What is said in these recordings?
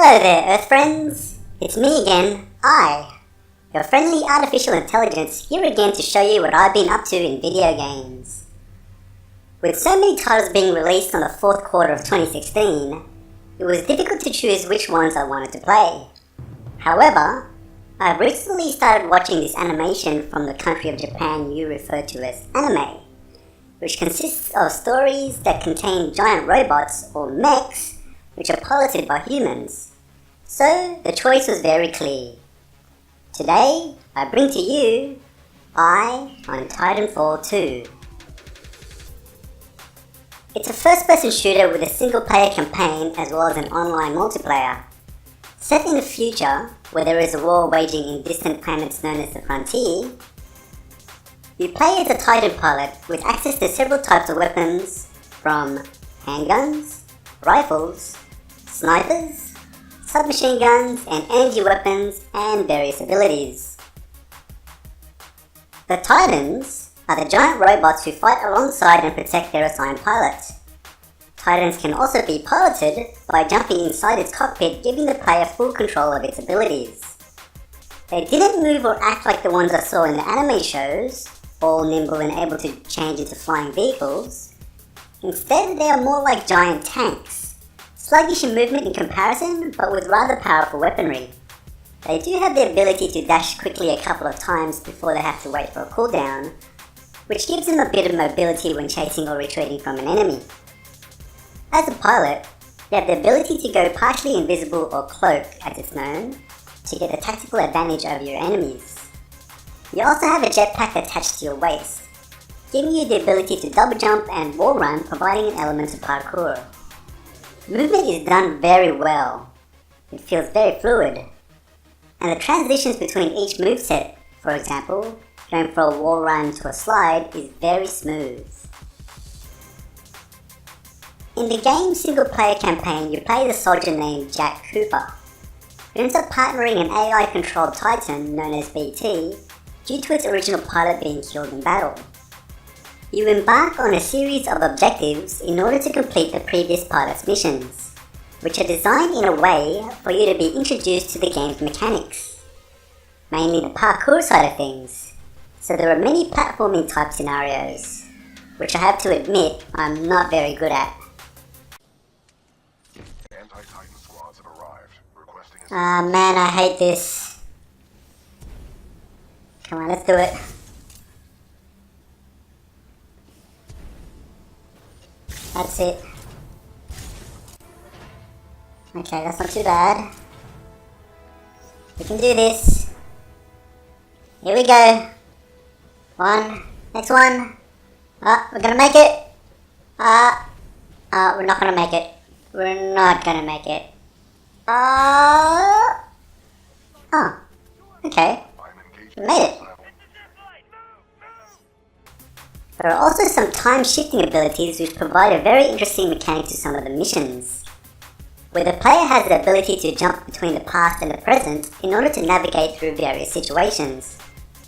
Hello there, Earth friends! It's me again, your friendly artificial intelligence, here again to show you what I've been up to in video games. With so many titles being released on the fourth quarter of 2016, it was difficult to choose which ones I wanted to play. However, I've recently started watching this animation from the country of Japan you refer to as anime, which consists of stories that contain giant robots or mechs which are piloted by humans. So the choice was very clear. Today, I bring to you On Titanfall 2. It's a first-person shooter with a single-player campaign as well as an online multiplayer. Set in the future, where there is a war waging in distant planets known as the Frontier, you play as a Titan pilot with access to several types of weapons, from handguns, rifles, snipers, submachine guns, and energy weapons, and various abilities. The Titans are the giant robots who fight alongside and protect their assigned pilot. Titans can also be piloted by jumping inside its cockpit, giving the player full control of its abilities. They didn't move or act like the ones I saw in the anime shows, all nimble and able to change into flying vehicles. Instead, they are more like giant tanks, sluggish in movement in comparison, but with rather powerful weaponry. They do have the ability to dash quickly a couple of times before they have to wait for a cooldown, which gives them a bit of mobility when chasing or retreating from an enemy. As a pilot, you have the ability to go partially invisible or cloak, as it's known, to get a tactical advantage over your enemies. You also have a jetpack attached to your waist, giving you the ability to double jump and wall run, providing an element of parkour. Movement is done very well. It feels very fluid. And the transitions between each moveset, for example, going from a wall run to a slide, is very smooth. In the game's single-player campaign, you play the soldier named Jack Cooper, who ends up partnering an AI-controlled Titan known as BT due to its original pilot being killed in battle. You embark on a series of objectives in order to complete the previous pilot's missions, which are designed in a way for you to be introduced to the game's mechanics, mainly the parkour side of things. So there are many platforming type scenarios, which I have to admit I'm not very good at. Anti-Titan squads have arrived, requesting Man, I hate this. Come on, let's do it. That's it. Okay, that's not too bad. We can do this. Here we go. Next one. We're gonna make it. We're not gonna make it. We're not gonna make it. Okay. We made it. There are also some time-shifting abilities which provide a very interesting mechanic to some of the missions, where the player has the ability to jump between the past and the present in order to navigate through various situations,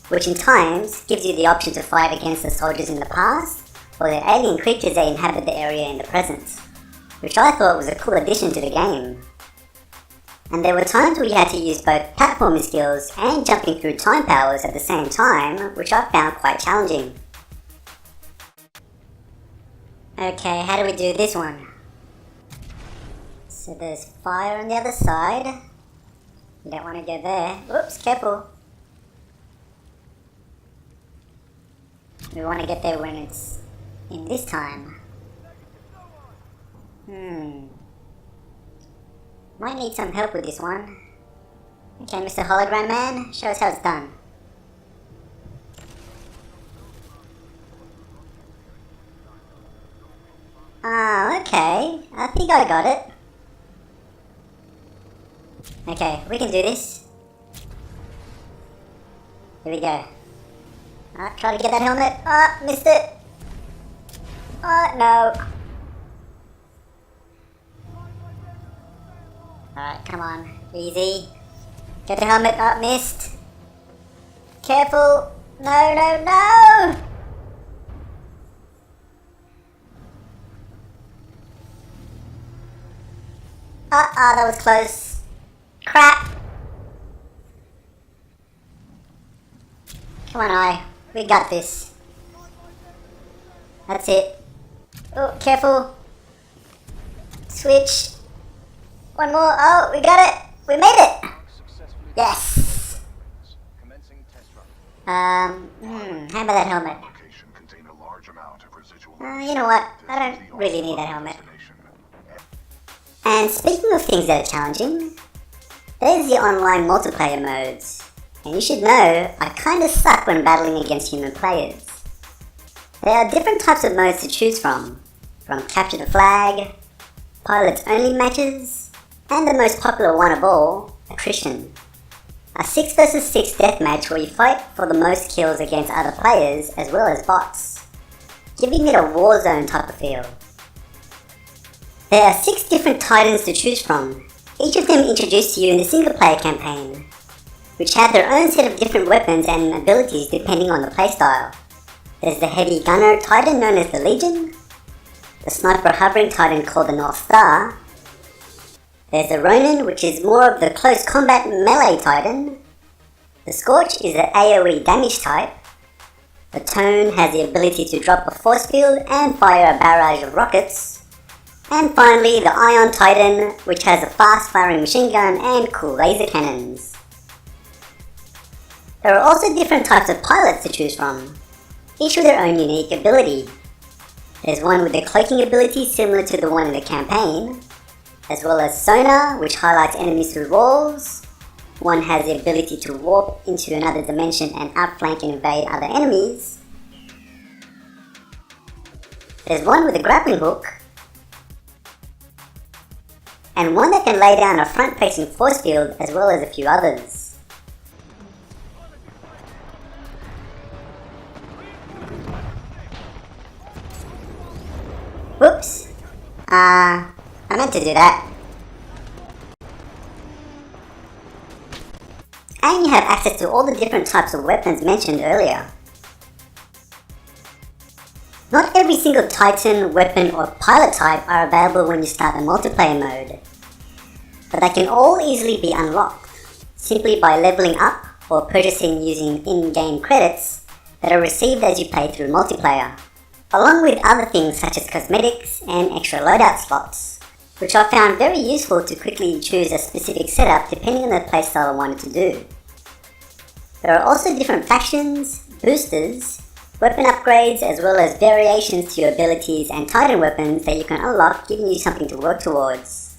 which in times gives you the option to fight against the soldiers in the past or the alien creatures that inhabit the area in the present, which I thought was a cool addition to the game. And there were times where you had to use both platforming skills and jumping through time powers at the same time, which I found quite challenging. Okay, how do we do this one? So there's fire on the other side. You don't want to go there. Oops, careful. We want to get there when it's in this time. Might need some help with this one. Okay, Mr. Hologram Man, show us how it's done. Okay. I think I got it. Okay, we can do this. Here we go. Try to get that helmet. Missed it. No. Alright, come on. Easy. Get the helmet. Missed. Careful. No. That was close. Come on, Eye. We got this. That's it. Oh, careful. Switch. One more. Oh, we got it. We made it. Yes. How about that helmet? Location contained a large amount of residual. You know what? I don't really need that helmet. And speaking of things that are challenging, there's the online multiplayer modes. And you should know, I kinda suck when battling against human players. There are different types of modes to choose from capture the flag, pilots only matches, and the most popular one of all, attrition. A 6 vs 6 deathmatch where you fight for the most kills against other players as well as bots, giving it a war zone type of feel. There are 6 different Titans to choose from, each of them introduced to you in the single player campaign, which have their own set of different weapons and abilities depending on the playstyle. There's the heavy gunner Titan known as the Legion, the sniper hovering Titan called the North Star, there's the Ronin, which is more of the close combat melee Titan, the Scorch is the AoE damage type, the Tone has the ability to drop a force field and fire a barrage of rockets, and finally the Ion Titan, which has a fast firing machine gun and cool laser cannons. There are also different types of pilots to choose from, each with their own unique ability. There's one with the cloaking ability similar to the one in the campaign, as well as sonar, which highlights enemies through walls. One has the ability to warp into another dimension and outflank and invade other enemies. There's one with a grappling hook, and one that can lay down a front-facing force field as well as a few others. Whoops! I meant to do that. And you have access to all the different types of weapons mentioned earlier. Not every single Titan, weapon or pilot type are available when you start the multiplayer mode, but they can all easily be unlocked, simply by leveling up or purchasing using in-game credits that are received as you play through multiplayer, along with other things such as cosmetics and extra loadout slots, which I found very useful to quickly choose a specific setup depending on the playstyle I wanted to do. There are also different factions, boosters, weapon upgrades, as well as variations to your abilities and Titan weapons that you can unlock, giving you something to work towards.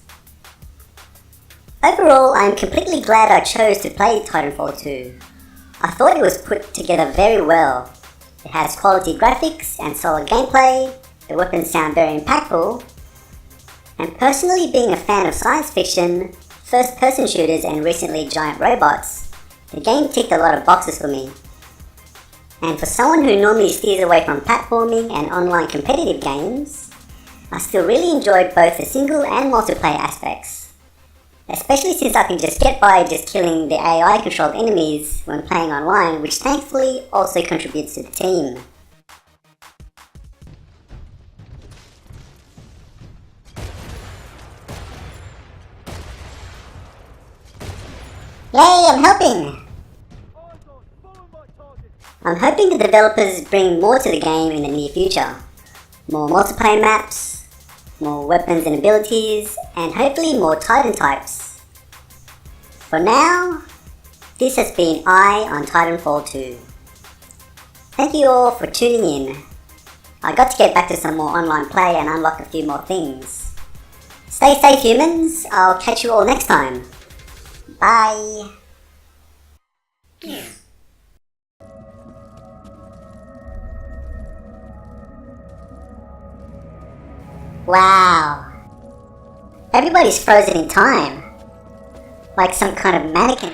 Overall, I am completely glad I chose to play Titanfall 2. I thought it was put together very well. It has quality graphics and solid gameplay, the weapons sound very impactful, and personally being a fan of science fiction, first-person shooters and recently giant robots, the game ticked a lot of boxes for me. And for someone who normally steers away from platforming and online competitive games, I still really enjoyed both the single and multiplayer aspects, especially since I can just get by just killing the AI-controlled enemies when playing online, which thankfully also contributes to the team. Yay, I'm helping! I'm hoping the developers bring more to the game in the near future. More multiplayer maps, more weapons and abilities, and hopefully more Titan types. For now, this has been on Titanfall 2. Thank you all for tuning in. I got to get back to some more online play and unlock a few more things. Stay safe, humans. I'll catch you all next time. Bye. Wow. Everybody's frozen in time. Like some kind of mannequin.